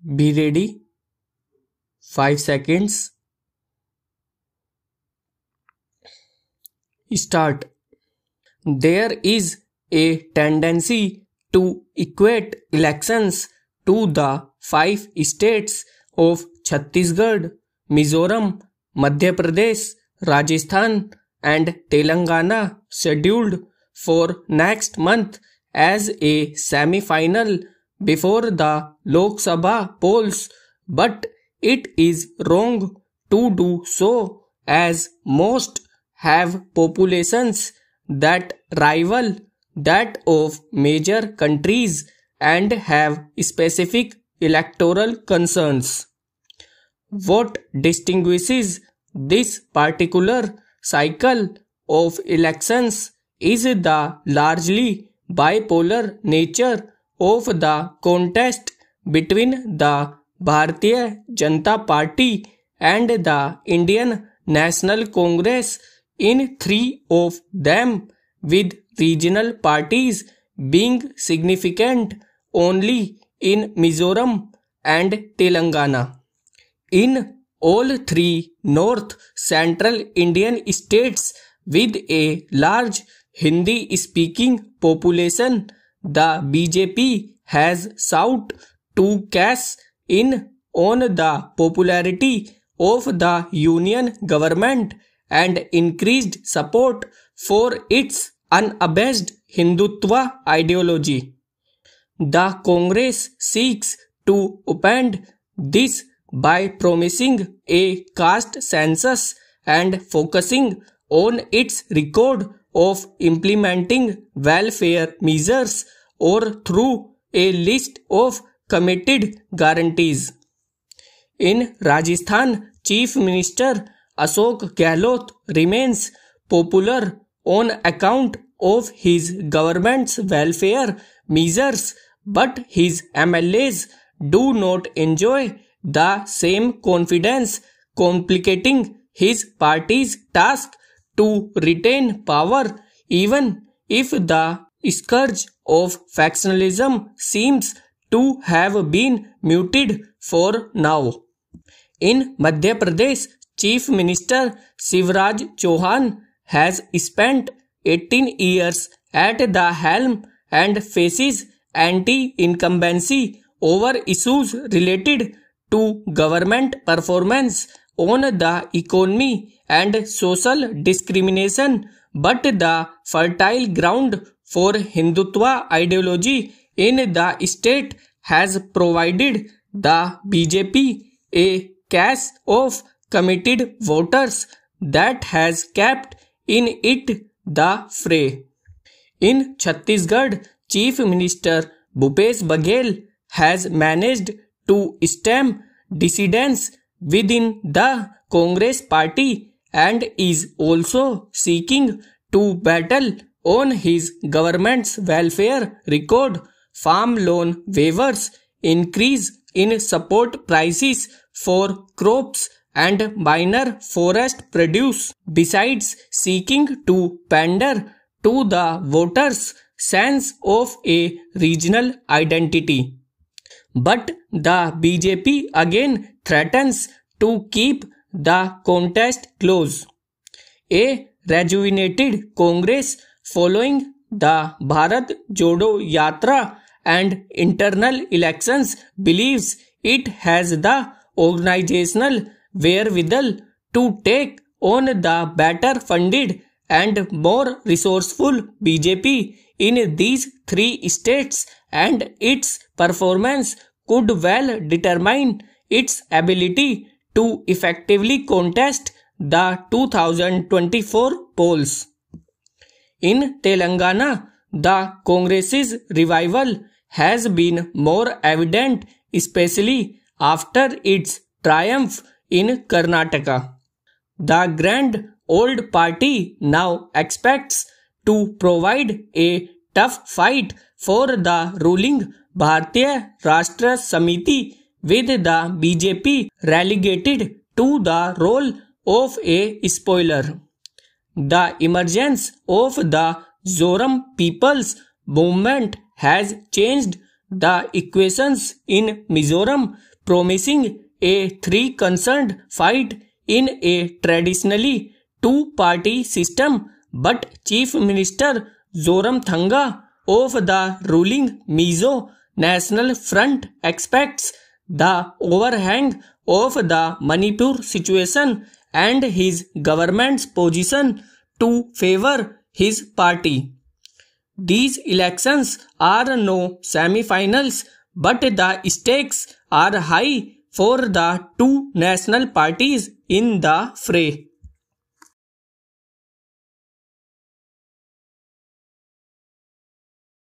Be ready. 5 seconds. Start. There is a tendency to equate elections to the 5 states of Chhattisgarh, Mizoram, Madhya Pradesh, Rajasthan and Telangana scheduled for next month as a semi-final before the Lok Sabha polls, but it is wrong to do so as most have populations that rival that of major countries and have specific electoral concerns. What distinguishes this particular cycle of elections is the largely bipolar nature of the contest between the Bharatiya Janata Party and the Indian National Congress, in 3 of them, with regional parties being significant only in Mizoram and Telangana. In all 3 North Central Indian states with a large Hindi-speaking population, the BJP has sought to cash in on the popularity of the union government and increased support for its unabashed Hindutva ideology. The Congress seeks to upend this by promising a caste census and focusing on its record of implementing welfare measures or through a list of committed guarantees. In Rajasthan, Chief Minister Ashok Gehlot remains popular on account of his government's welfare measures, but his MLAs do not enjoy the same confidence, complicating his party's task to retain power, even if the scourge of factionalism seems to have been muted for now. In Madhya Pradesh, Chief Minister Shivraj Chauhan has spent 18 years at the helm and faces anti-incumbency over issues related to government performance on the economy and social discrimination, but the fertile ground for Hindutva ideology in the state has provided the BJP a cache of committed voters that has kept in it the fray. In Chhattisgarh, Chief Minister Bhupesh Baghel has managed to stem dissidents within the Congress party and is also seeking to battle on his government's welfare record, farm loan waivers, increase in support prices for crops and minor forest produce, besides seeking to pander to the voters' sense of a regional identity. But the BJP again threatens to keep the contest close. A rejuvenated Congress following the Bharat Jodo Yatra and internal elections believes it has the organizational wherewithal to take on the better funded and more resourceful BJP in these 3 states, and its performance could well determine its ability to effectively contest the 2024 polls. In Telangana, the Congress's revival has been more evident, especially after its triumph in Karnataka. The grand old party now expects to provide a tough fight for the ruling Bharatiya Rashtra Samiti, with the BJP relegated to the role of a spoiler. The emergence of the Zoram People's Movement has changed the equations in Mizoram, promising a three-concerned fight in a traditionally two-party system, but Chief Minister Zoramthanga of the ruling Mizo National Front expects the overhang of the Manipur situation and his government's position to favor his party. These elections are no semi-finals, but the stakes are high for the two national parties in the fray.